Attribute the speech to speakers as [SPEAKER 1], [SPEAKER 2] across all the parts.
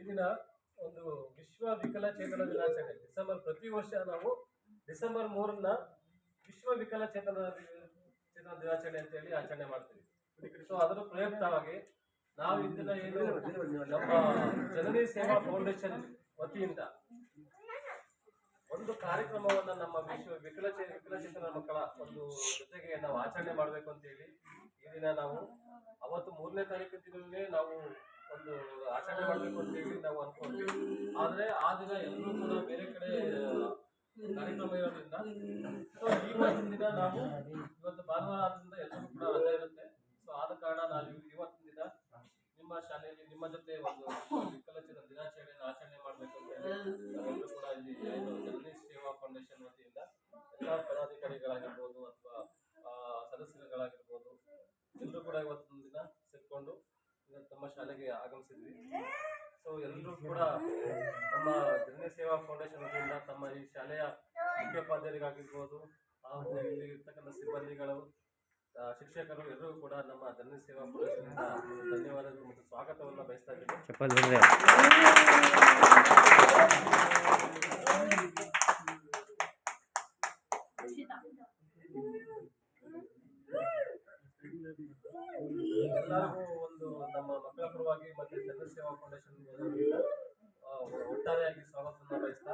[SPEAKER 1] ಇಂದಿನ ಒಂದು ವಿಶ್ವ ವಿಕಲಚೇತನ ದಿನಾಚರಣೆ ಪ್ರತಿ ವರ್ಷ ನಾವು ಡಿಸೆಂಬರ್ 3ನ್ನ ವಿಶ್ವ ವಿಕಲಚೇತನ ದಿನಾಚರಣೆ ಅಂತ ಹೇಳಿ ಆಚರಣೆ ಮಾಡ್ತೀವಿ. ಸೊ ಅದರ ಪ್ರಯುಕ್ತವಾಗಿ ನಾವು ಇಂದಿನ ಏನು ನಮ್ಮ ಜನನಿ ಸೇವಾ ಫೌಂಡೇಶನ್ ವತಿಯಿಂದ ಒಂದು ಕಾರ್ಯಕ್ರಮವನ್ನ ನಮ್ಮ ವಿಕಲಚೇತನ ಮಕ್ಕಳ ಒಂದು ಜೊತೆಗೆ ನಾವು ಆಚರಣೆ ಮಾಡಬೇಕು ಅಂತ ಹೇಳಿ ಈ ದಿನ ನಾವು ಅವತ್ತು 3ನೇ ತಾರೀಕು ದಿನವೇ ನಾವು ಒಂದು ಆಚರಣೆ ಮಾಡಬೇಕು ಅಂತ ಹೇಳಿ ನಾವು ಅನ್ಕೊಂಡ್ವಿ. ಆದ್ರೆ ಆ ದಿನ ಎಲ್ಲರೂ ಕೂಡ ಬೇರೆ ಕಡೆ ಕಾರ್ಯಕ್ರಮ ಇರೋದ್ರಿಂದ ಸೊ ಇವತ್ತಿನ ದಿನ ನಾವು ಇವತ್ತು ಭಾನುವಾರ ಆದ್ರಿಂದ ಎಲ್ಲರೂ ಕೂಡ ರಜೆ ಇರುತ್ತೆ. ಸೊ ಆದ ಕಾರಣ ನಾವು ಇವತ್ತಿನ ದಿನ ನಿಮ್ಮ ಶಾಲೆಯಲ್ಲಿ ನಿಮ್ಮ ಜೊತೆ ಒಂದು ವಿಕಲಚೇತನ ದಿನಾಚರಣೆಯನ್ನು ಆಚರಣೆ ಮಾಡಬೇಕು ಅಂತ ಹೇಳಿ ನಾವೆಲ್ಲರೂ ಕೂಡ ಇಲ್ಲಿ ಜನನಿ ಸೇವಾ ಫೌಂಡೇಶನ್ ವತಿಯಿಂದ ಎಲ್ಲ ಪದಾಧಿಕಾರಿಗಳಾಗಿರ್ಬೋದು ಅಥವಾ ಸದಸ್ಯರುಗಳಾಗಿರ್ಬೋದು ಎಲ್ಲರೂ ಕೂಡ ಇವತ್ತಿನ ದಿನ ಸೇರ್ಕೊಂಡು ತಮ್ಮ ಶಾಲೆಗೆ ಆಗಮಿಸಿದ್ವಿ. ಸೊ ಎಲ್ಲರೂ ಕೂಡ ನಮ್ಮ ಜನನಿ ಸೇವಾ ಫೌಂಡೇಶನ್ ವತಿಯಿಂದ ತಮ್ಮ ಈ ಶಾಲೆಯ ಮುಖ್ಯೋಪಾಧ್ಯಾಯರಿಗಾಗಿರ್ಬೋದು ಹಾಗೂ ಇಲ್ಲಿ ಇರ್ತಕ್ಕಂಥ ಸಿಬ್ಬಂದಿಗಳು ಶಿಕ್ಷಕರು ಎಲ್ಲರೂ ಕೂಡ ನಮ್ಮ ಜನನಿ ಸೇವಾ ಫೌಂಡೇಶನ್ ಧನ್ಯವಾದಗಳು ಮತ್ತು ಸ್ವಾಗತವನ್ನು ಬಯಸ್ತಾ ಇದ್ದೀವಿ. ಎಲ್ಲರಿಗೂ ಒಂದು ನಮ್ಮ ಮಕ್ಕಳ ಪರವಾಗಿ ಮತ್ತೆ ಜನನಿ ಸೇವಾ ಫೌಂಡೇಶನ್ ಒಟ್ಟಾರೆಯಾಗಿ ಸ್ವಾಗತವನ್ನು ಬಯಸ್ತಾ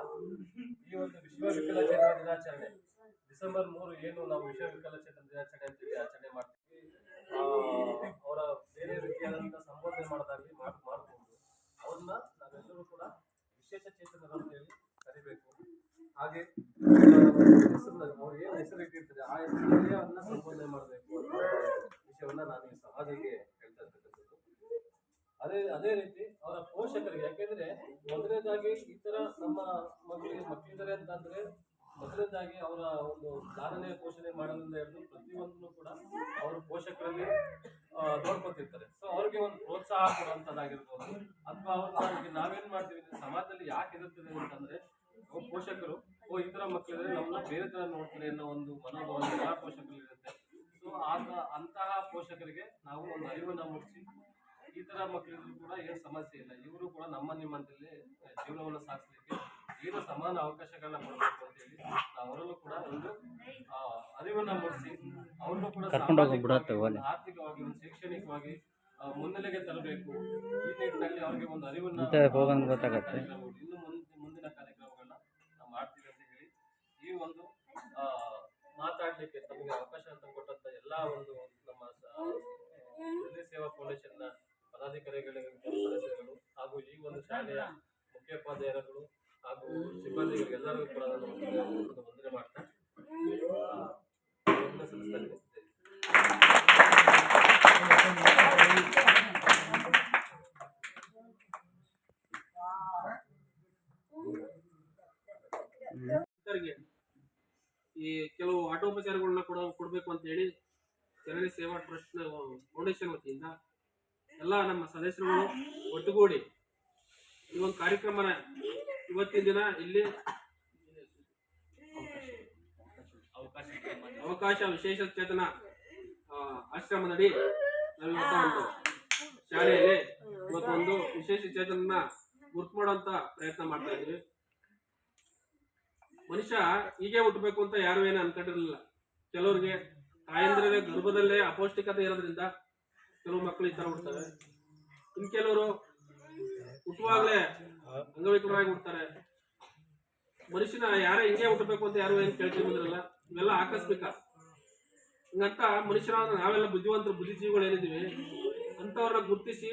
[SPEAKER 1] ಈ ಒಂದು ವಿಶ್ವ ವಿಕಲಚೇತನ ದಿನಾಚರಣೆ ಡಿಸೆಂಬರ್ 3 ಏನು ನಾವು ವಿಶ್ವ ವಿಕಲಚೇತನ ದಿನಾಚರಣೆ ಅಂತೇಳಿ ಆಚರಣೆ ಮಾಡ್ತೀವಿ. ಅವರ ಬೇರೆ ರೀತಿಯಾದಂಥ ಸಂಬೋಧನೆ ಮಾಡೋದಾಗ್ಲಿ ಮಾಡ್ಬೋದು. ಅವ್ರನ್ನ ನಾವೆಲ್ಲರೂ ಕೂಡ ವಿಶೇಷ ಚೇತನರು ಅಂತೇಳಿ ಕರಿಬೇಕು. ಹಾಗೆ ಅವ್ರು ಏನು ಹೆಸರು ಇಟ್ಟಿರ್ತಾರೆ ಆ ಹೆಸರಲ್ಲೇ ಅವ್ರನ್ನ ಸಂಬೋಧನೆ ಮಾಡಬೇಕು ಅನ್ನೋ ವಿಷಯವನ್ನ ನಾನು ಈ ಸಮಾಜಕ್ಕೆ ಹೇಳ್ತಾ ಇರ್ತಕ್ಕಂಥದ್ದು. ಅದೇ ರೀತಿ ಅವರ ಪೋಷಕರಿಗೆ, ಯಾಕೆಂದ್ರೆ ಮೊದಲನೇದಾಗಿ ಈ ತರ ನಮ್ಮ ಮಕ್ಕಳಿದ್ದಾರೆ ಅಂತಂದ್ರೆ ಮೊದಲನೇದಾಗಿ ಅವರ ಒಂದು ಧಾರಣೆ ಪೋಷಣೆ ಮಾಡೋದ್ರಿಂದ ಹಿಡಿದು ಪ್ರತಿಯೊಂದನ್ನು ಕೂಡ ಅವರ ಪೋಷಕರಲ್ಲಿ ನೋಡ್ಕೊತಿರ್ತಾರೆ. ಸೊ ಅವ್ರಿಗೆ ಒಂದು ಪ್ರೋತ್ಸಾಹ ಕೊಡುವಂಥದ್ದಾಗಿರ್ಬೋದು ಅಥವಾ ಅವ್ರಿಗೆ ನಾವೇನ್ ಮಾಡ್ತೀವಿ ಸಮಾಜದಲ್ಲಿ ಯಾಕೆ ಇರುತ್ತದೆ ಅಂತಂದ್ರೆ ಪೋಷಕರು ಈ ತರ ಮಕ್ಕಳಿದ್ರೆ ನಮ್ಮನ್ನ ಬೇರೆ ತರ ನೋಡ್ತಾರೆ ಅನ್ನೋ ಒಂದು ಮನೋಭಾವ ಎಲ್ಲಾ ಪೋಷಕರಲ್ಲಿ ಇರುತ್ತೆ. ಸೊ ಅಂತಹ ಪೋಷಕರಿಗೆ ನಾವು ಒಂದು ಅರಿವನ್ನ ಮೂಡಿಸಿ ಈ ತರ ಮಕ್ಕಳಿಗೂ ಕೂಡ ಏನು ಸಮಸ್ಯೆ ಇಲ್ಲ, ಇವರು ಕೂಡ ನಿಮ್ಮಂತಲ್ಲಿ ಜೀವನವನ್ನು ಸಾಗಿಸಲಿಕ್ಕೆ ಏನು ಸಮಾನ ಅವಕಾಶಗಳನ್ನ ಕೊಡಬೇಕು ಅಂತ ಹೇಳಿ ಅವರಲ್ಲೂ ಕೂಡ ಒಂದು ಅರಿವನ್ನ ಮೂಡಿಸಿ ಅವ್ರನ್ನೂ ಕೂಡ ಆರ್ಥಿಕವಾಗಿ ಒಂದು ಶೈಕ್ಷಣಿಕವಾಗಿ ಮುನ್ನೆಲೆಗೆ ತರಬೇಕು. ಈ ನಿಟ್ಟಿನಲ್ಲಿ ಅವ್ರಿಗೆ ಒಂದು ಅರಿವನ್ನ ಇನ್ನು ಮುಂದಿನ ಕಾರ್ಯಕ್ರಮಗಳನ್ನ ನಾವು ಮಾಡ್ತೀವಿ ಅಂತ ಹೇಳಿ ಈ ಒಂದು ಮಾತಾಡ್ಲಿಕ್ಕೆ ತಮಗೆ ಅವಕಾಶ ಅಂತ ಕೊಟ್ಟಂತ ಎಲ್ಲ ಒಂದು ನಮ್ಮ ಜನನಿ ಸೇವಾ ಫೌಂಡೇಶನ್ ಪದಾಧಿಕಾರಿಗಳಿಗೆ ಸದಸ್ಯರುಗಳು ಹಾಗೂ ಈ ಒಂದು ಶಾಲೆಯ ಮುಖ್ಯೋಪಾಧ್ಯಾಯರುಗಳು ಹಾಗೂ ಸಿಬ್ಬಂದಿಗಳು ಎಲ್ಲರಿಗೂ ಕೂಡ ವಂದನೆ ಮಾಡ್ತಾ ಸಲ್ಲಿಸ್ತಾ
[SPEAKER 2] ಈ ಕೆಲವು ಆಟೋಪಚಾರಗಳನ್ನ ಕೊಡಬೇಕು ಅಂತ ಹೇಳಿ ಜನನಿ ಸೇವಾ ಟ್ರಸ್ಟ್ ಫೌಂಡೇಶನ್ ವತಿಯಿಂದ ಎಲ್ಲ ನಮ್ಮ ಸದಸ್ಯರುಗಳು ಒಟ್ಟುಗೂಡಿ ಈ ಒಂದು ಕಾರ್ಯಕ್ರಮನ ಇವತ್ತಿನ ದಿನ ಇಲ್ಲಿ ಅವಕಾಶ ವಿಶೇಷ ಚೇತನ ಆಶ್ರಮದಡಿ ನಾವು ಇವತ್ತು ಒಂದು ಶಾಲೆಯಲ್ಲಿ ಇವತ್ತೊಂದು ವಿಶೇಷ ಚೇತನ ಗುರ್ತು ಮಾಡುವಂತ ಪ್ರಯತ್ನ ಮಾಡ್ತಾ ಇದ್ವಿ. ಮನುಷ್ಯ ಹೀಗೆ ಹುಟ್ಟಬೇಕು ಅಂತ ಯಾರು ಏನು ಅನ್ಕೊಂಡಿರ್ಲಿಲ್ಲ. ಕೆಲವ್ರಿಗೆ ತಾಯಂದ್ರಿಗೆ ಗರ್ಭದಲ್ಲೇ ಅಪೌಷ್ಟಿಕತೆ ಇರೋದ್ರಿಂದ ಕೆಲವು ಮಕ್ಕಳು ಈ ತರ ಹುಡ್ತಾರೆ. ಇನ್ ಕೆಲವರು ಹುಟ್ಟುವಾಗಲೇ ಅಂಗವಿಕಲರಾಗಿ ಹುಡ್ತಾರೆ. ಮನುಷ್ಯನ ಯಾರೇ ಹಿಂಗೆ ಹುಟ್ಟಬೇಕು ಅಂತ ಯಾರು ಏನು ಕೇಳ್ತೀವಿ ಬಂದಿರಲ್ಲ. ಇವೆಲ್ಲ ಆಕಸ್ಮಿಕ. ಹಿಂಗಂತ ಮನುಷ್ಯರಾದ ನಾವೆಲ್ಲ ಬುದ್ಧಿವಂತರು ಬುದ್ಧಿಜೀವಿಗಳು ಏನಿದ್ದೀವಿ ಅಂತವ್ರನ್ನ ಗುರುತಿಸಿ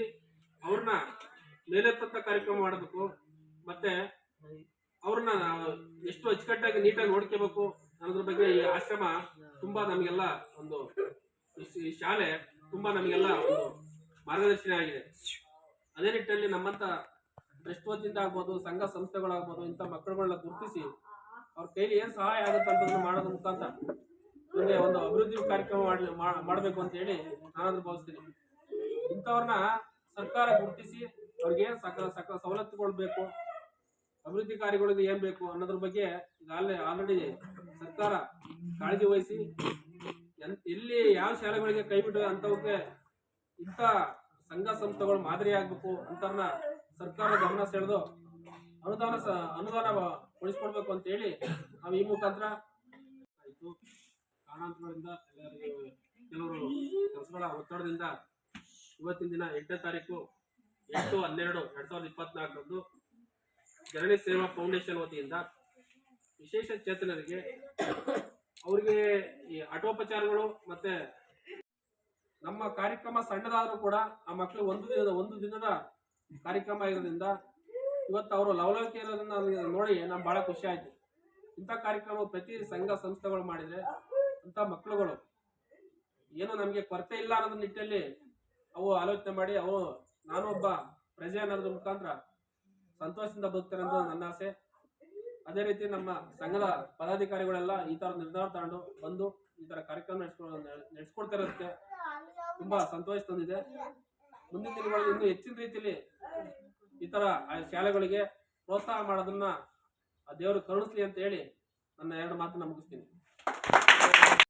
[SPEAKER 2] ಅವ್ರನ್ನ ಮೇಲೆತ್ತ ಕಾರ್ಯಕ್ರಮ ಮಾಡಬೇಕು. ಮತ್ತೆ ಅವ್ರನ್ನ ಎಷ್ಟು ಅಚ್ಚುಕಟ್ಟಾಗಿ ನೀಟಾಗಿ ನೋಡ್ಕೋಬೇಕು ಅನ್ನೋದ್ರ ಬಗ್ಗೆ ಈ ಆಶ್ರಮ ತುಂಬಾ ನಮಗೆಲ್ಲ ಒಂದು ಈ ಶಾಲೆ ತುಂಬಾ ನಮಗೆಲ್ಲ ಒಂದು ಮಾರ್ಗದರ್ಶನ ಆಗಿದೆ. ಅದೇ ನಿಟ್ಟಿನಲ್ಲಿ ನಮ್ಮಂತ ಟ್ರಸ್ಟ್ ವತಿಯಿಂದ ಆಗ್ಬೋದು, ಸಂಘ ಸಂಸ್ಥೆಗಳಾಗ್ಬೋದು, ಇಂಥ ಮಕ್ಕಳುಗಳನ್ನ ಗುರುತಿಸಿ ಅವ್ರ ಕೈಲಿ ಏನ್ ಸಹಾಯ ಆಗುತ್ತೆ ಅಂತ ಮಾಡೋದ್ರ ಮುಖಾಂತರ ನಮಗೆ ಒಂದು ಅಭಿವೃದ್ಧಿ ಕಾರ್ಯಕ್ರಮ ಮಾಡಬೇಕು ಅಂತ ಹೇಳಿ ನಾನಾದ್ರೂ ಭಾವಿಸ್ತೀನಿ. ಇಂಥವ್ರನ್ನ ಸರ್ಕಾರ ಗುರುತಿಸಿ ಅವ್ರಿಗೆ ಏನ್ ಸಕಲ ಸವಲತ್ತುಗಳು ಬೇಕು, ಅಭಿವೃದ್ಧಿ ಕಾರ್ಯಗಳಿಗೆ ಏನ್ ಬೇಕು ಅನ್ನೋದ್ರ ಬಗ್ಗೆ ಈಗಾಗಲೇ ಆಲ್ರೆಡಿ ಸರ್ಕಾರ ಕಾಳಜಿ ವಹಿಸಿ ಎಲ್ಲಿ ಯಾವ ಶಾಲೆಗಳಿಗೆ ಕೈ ಬಿಟ್ಟು ಅಂತವಕ್ಕೆ ಇಂಥ ಸಂಘ ಸಂಸ್ಥೆಗಳು ಮಾದರಿ ಆಗ್ಬೇಕು ಅಂತವ್ರನ್ನ ಸರ್ಕಾರ ಗಮನ ಸೆಳೆದು ಅನುದಾನ ಕೊಡಿಸ್ಕೊಡ್ಬೇಕು ಅಂತ ಹೇಳಿ ನಾವು ಈ ಮುಖಾಂತರ ಆಯಿತು. ಕಾರಣಾಂತರಗಳಿಂದ ಕೆಲವರು ಕೆಲಸಗಳ ಒತ್ತಡದಿಂದ ಇವತ್ತಿನ ದಿನ 8ನೇ ತಾರೀಕು 8/12/2024 ಜನನಿ ಸೇವಾ ಫೌಂಡೇಶನ್ ವತಿಯಿಂದ ವಿಶೇಷ ಚೇತನರಿಗೆ ಅವರಿಗೆ ಈ ಆಟೋಪಚಾರಗಳು ಮತ್ತೆ ನಮ್ಮ ಕಾರ್ಯಕ್ರಮ ಸಣ್ಣದಾದರೂ ಕೂಡ ಆ ಮಕ್ಕಳು ಒಂದು ದಿನದ ಕಾರ್ಯಕ್ರಮ ಆಗಿರೋದ್ರಿಂದ ಇವತ್ತು ಅವರು ಲವಲವಿಕೆ ಇರೋದನ್ನ ನೋಡಿ ನಮ್ಗೆ ಬಹಳ ಖುಷಿ ಆಯ್ತು. ಇಂಥ ಕಾರ್ಯಕ್ರಮ ಪ್ರತಿ ಸಂಘ ಸಂಸ್ಥೆಗಳು ಮಾಡಿದ್ರೆ ಇಂಥ ಮಕ್ಕಳುಗಳು ಏನು ನಮಗೆ ಕೊರತೆ ಇಲ್ಲ ಅನ್ನೋದ್ರ ನಿಟ್ಟಿನಲ್ಲಿ ಅವು ಆಲೋಚನೆ ಮಾಡಿ ಅವು ನಾನು ಒಬ್ಬ ಪ್ರಜೆ ಅನ್ನೋದ್ರ ಮುಖಾಂತರ ಸಂತೋಷದಿಂದ ಬದುಕ್ತಾರೆ ಅನ್ನೋದು ನನ್ನ ಆಸೆ. ಅದೇ ರೀತಿ ನಮ್ಮ ಸಂಘದ ಪದಾಧಿಕಾರಿಗಳೆಲ್ಲ ಈ ತರ ನಿರ್ಧಾರ ತಗೊಂಡು ಬಂದು ಈ ತರ ಕಾರ್ಯಕ್ರಮ ನಡೆಸ್ಕೊಡ್ತಾ ಇರೋದಕ್ಕೆ ತುಂಬಾ ಸಂತೋಷ ತಂದಿದೆ. ಮುಂದಿನ ದಿನಗಳಲ್ಲಿ ಇನ್ನೂ ಹೆಚ್ಚಿನ ರೀತಿಯಲ್ಲಿ ಈ ತರ ಶಾಲೆಗಳಿಗೆ ಪ್ರೋತ್ಸಾಹ ಮಾಡೋದನ್ನ ಆ ದೇವರು ಕರುಣಿಸ್ಲಿ ಅಂತ ಹೇಳಿ ನನ್ನ 2 ಮಾತನ್ನ ಮುಗಿಸ್ತೀನಿ.